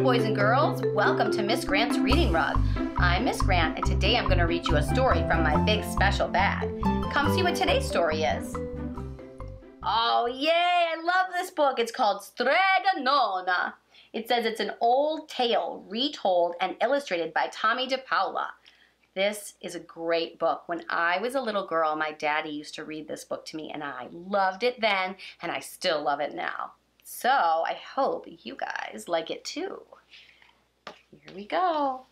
boys and girls. Welcome to Miss Grant's Reading Rug. I'm Miss Grant, and today I'm going to read you a story from my big special bag. Come see what today's story is. Oh, yay! I love this book. It's called Strega Nona. It says it's an old tale retold and illustrated by Tomie dePaola. This is a great book. When I was a little girl, my daddy used to read this book to me, and I loved it then, and I still love it now. So I hope you guys like it too. Here we go.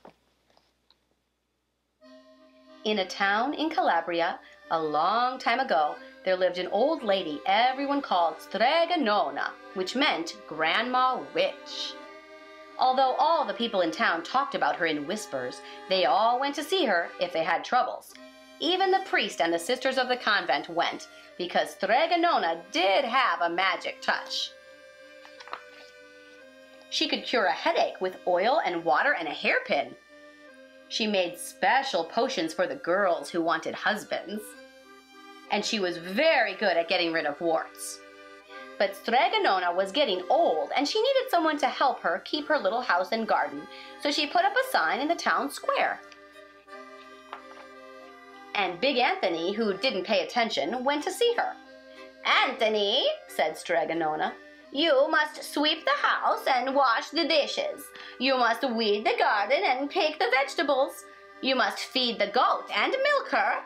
In a town in Calabria, a long time ago, there lived an old lady everyone called Strega Nona, which meant Grandma Witch. Although all the people in town talked about her in whispers, they all went to see her if they had troubles. Even the priest and the sisters of the convent went, because Strega Nona did have a magic touch. She could cure a headache with oil and water and a hairpin. She made special potions for the girls who wanted husbands. And she was very good at getting rid of warts. But Strega Nona was getting old, and she needed someone to help her keep her little house and garden, so she put up a sign in the town square. And Big Anthony, who didn't pay attention, went to see her. "Anthony," said Strega Nona, "you must sweep the house and wash the dishes. You must weed the garden and pick the vegetables. You must feed the goat and milk her.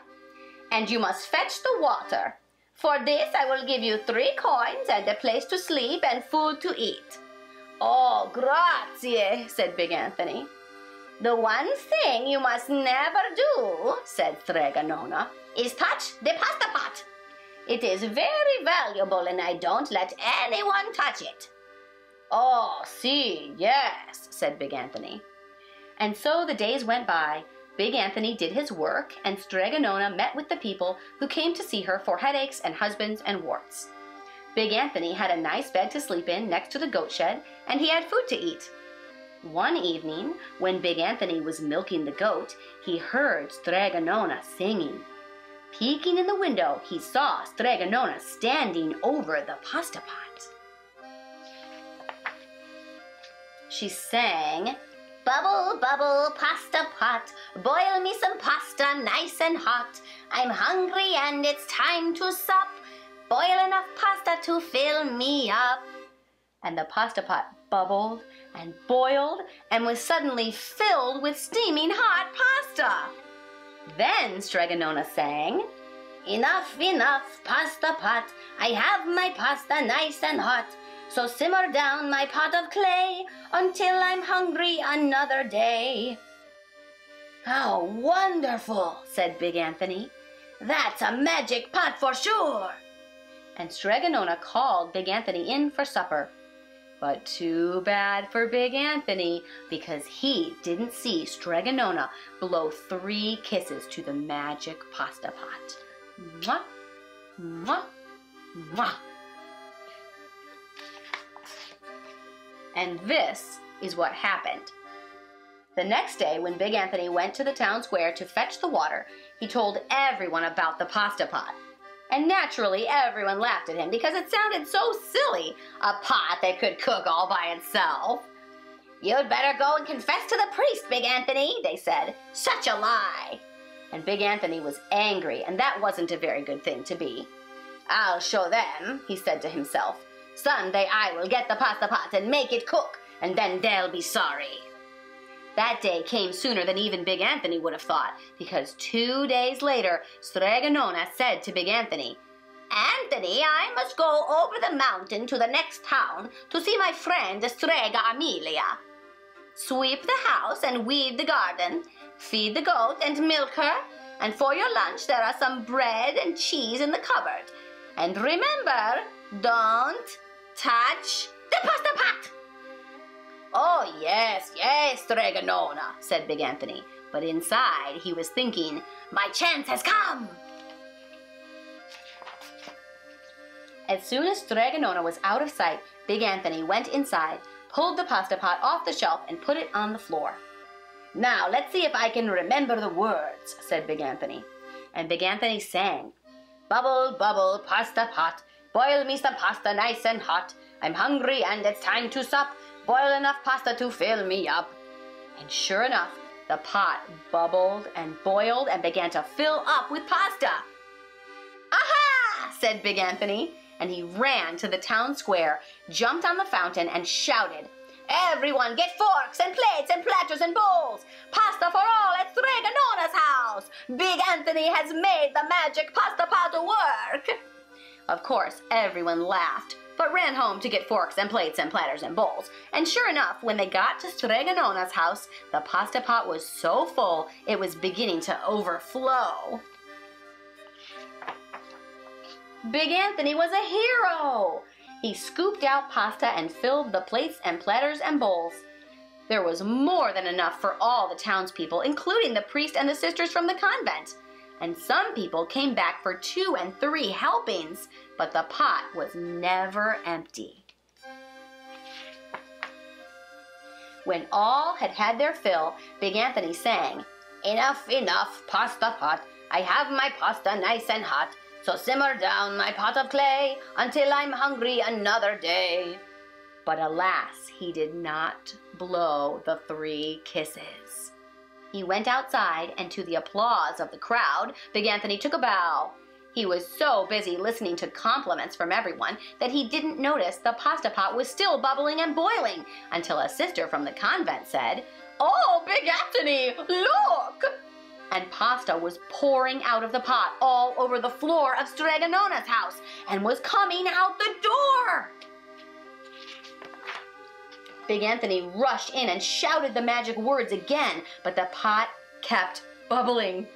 And you must fetch the water. For this I will give you 3 coins and a place to sleep and food to eat." "Oh, grazie," said Big Anthony. "The one thing you must never do," said Strega Nona, "is touch the pasta pot. It is very valuable and I don't let anyone touch it." "Oh, si, yes," said Big Anthony. And so the days went by. Big Anthony did his work, and Strega Nona met with the people who came to see her for headaches and husbands and warts. Big Anthony had a nice bed to sleep in next to the goat shed, and he had food to eat. One evening, when Big Anthony was milking the goat, he heard Strega Nona singing. Peeking in the window, he saw Strega Nona standing over the pasta pot. She sang, "Bubble, bubble, pasta pot, boil me some pasta nice and hot. I'm hungry and it's time to sup. Boil enough pasta to fill me up." And the pasta pot bubbled and boiled and was suddenly filled with steaming hot pasta. Then Strega Nona sang, "Enough, enough, pasta pot, I have my pasta nice and hot. So simmer down my pot of clay until I'm hungry another day." "How wonderful," said Big Anthony. "That's a magic pot for sure." And Strega Nona called Big Anthony in for supper. But too bad for Big Anthony, because he didn't see Strega Nona blow 3 kisses to the magic pasta pot. Mwah, mwah, mwah. And this is what happened. The next day, when Big Anthony went to the town square to fetch the water, he told everyone about the pasta pot. And naturally, everyone laughed at him because it sounded so silly, a pot that could cook all by itself. "You'd better go and confess to the priest, Big Anthony," they said. "Such a lie." And Big Anthony was angry, and that wasn't a very good thing to be. "I'll show them," he said to himself. "Someday I will get the pasta pot and make it cook, and then they'll be sorry." That day came sooner than even Big Anthony would have thought, because 2 days later, Strega Nona said to Big Anthony, "Anthony, I must go over the mountain to the next town to see my friend Strega Amelia. Sweep the house and weed the garden, feed the goat and milk her, and for your lunch there are some bread and cheese in the cupboard. And remember, don't touch the pasta pot." "Oh, yes, yes, Strega Nona," said Big Anthony. But inside he was thinking, "My chance has come." As soon as Strega Nona was out of sight, Big Anthony went inside, pulled the pasta pot off the shelf, and put it on the floor. "Now, let's see if I can remember the words," said Big Anthony. And Big Anthony sang, "Bubble, bubble, pasta pot, Boil me some pasta nice and hot. I'm hungry and it's time to sup. Boil enough pasta to fill me up. And sure enough, the pot bubbled and boiled and began to fill up with pasta. Aha! Said Big Anthony, and he ran to the town square, jumped on the fountain, and shouted, "Everyone get forks and plates and platters and bowls! Pasta for all at Strega Nona's house! Big Anthony has made the magic pasta pot work!" Of course, everyone laughed, but ran home to get forks and plates and platters and bowls. And sure enough, when they got to Strega Nona's house, the pasta pot was so full it was beginning to overflow. Big Anthony was a hero! He scooped out pasta and filled the plates and platters and bowls. There was more than enough for all the townspeople, including the priest and the sisters from the convent. And some people came back for 2 and 3 helpings, but the pot was never empty. When all had had their fill, Big Anthony sang, "Enough, enough, pasta pot, I have my pasta nice and hot. So simmer down my pot of clay until I'm hungry another day." But alas, he did not blow the 3 kisses. He went outside, and to the applause of the crowd, Big Anthony took a bow. He was so busy listening to compliments from everyone that he didn't notice the pasta pot was still bubbling and boiling until a sister from the convent said, "Oh, Big Anthony, look!" And pasta was pouring out of the pot all over the floor of Strega Nona's house and was coming out the door. Big Anthony rushed in and shouted the magic words again, but the pot kept bubbling.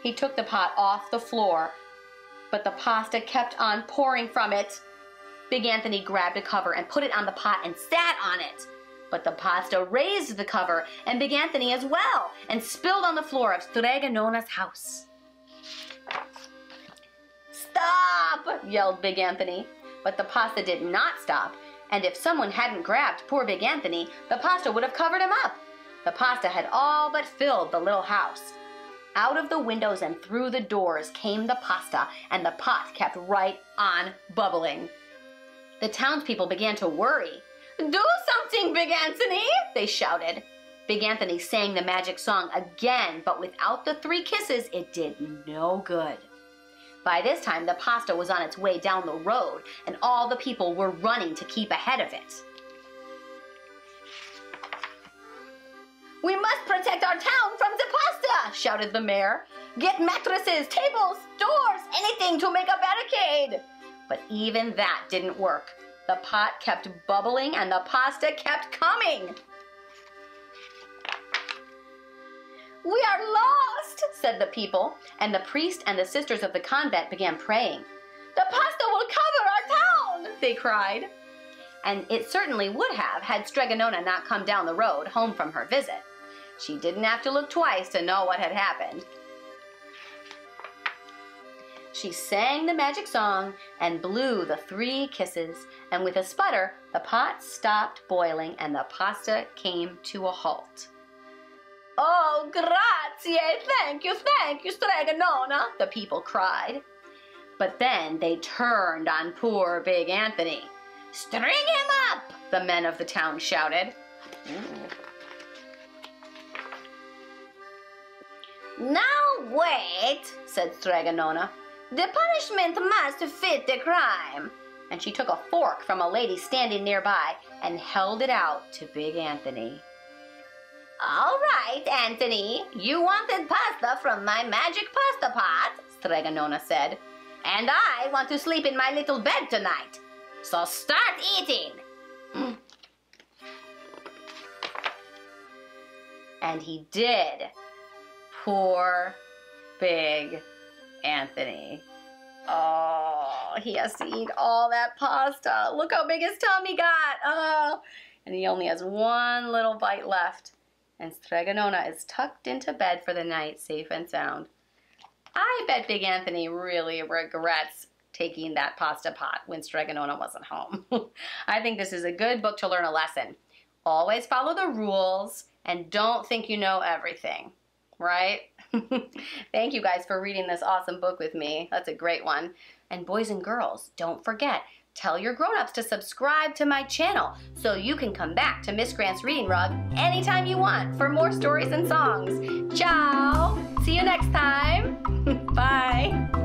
He took the pot off the floor, but the pasta kept on pouring from it. Big Anthony grabbed a cover and put it on the pot and sat on it. But the pasta raised the cover, and Big Anthony as well, and spilled on the floor of Strega Nona's house. "Stop!" yelled Big Anthony. But the pasta did not stop, and if someone hadn't grabbed poor Big Anthony, the pasta would have covered him up. The pasta had all but filled the little house. Out of the windows and through the doors came the pasta, and the pot kept right on bubbling. The townspeople began to worry. "Do something, Big Anthony!" they shouted. Big Anthony sang the magic song again, but without the 3 kisses, it did no good. By this time, the pasta was on its way down the road, and all the people were running to keep ahead of it. "We must protect our town from the pasta!" shouted the mayor. "Get mattresses, tables, doors, anything to make a barricade!" But even that didn't work. The pot kept bubbling and the pasta kept coming. "We are lost," said the people, and the priest and the sisters of the convent began praying. "The pasta will cover our town," they cried. And it certainly would have had Strega Nona not come down the road home from her visit. She didn't have to look twice to know what had happened. She sang the magic song and blew the 3 kisses, and with a sputter, the pot stopped boiling and the pasta came to a halt. "Oh, grazie! Thank you, Strega Nona!" the people cried. But then they turned on poor Big Anthony. "String him up!" the men of the town shouted. "Now wait," said Strega Nona. "The punishment must fit the crime." And she took a fork from a lady standing nearby and held it out to Big Anthony. "All right, Anthony, you wanted pasta from my magic pasta pot," Strega Nona said. "And I want to sleep in my little bed tonight. So start eating." And he did. Poor Big Anthony. Oh, he has to eat all that pasta. Look how big his tummy got. Oh, and he only has 1 little bite left. And Strega Nona is tucked into bed for the night, safe and sound. I bet Big Anthony really regrets taking that pasta pot when Strega Nona wasn't home. I think this is a good book to learn a lesson. Always follow the rules and don't think you know everything, right? Thank you guys for reading this awesome book with me. That's a great one. And boys and girls, don't forget, tell your grown-ups to subscribe to my channel so you can come back to Miss Grant's Reading Rug anytime you want for more stories and songs. Ciao! See you next time. Bye.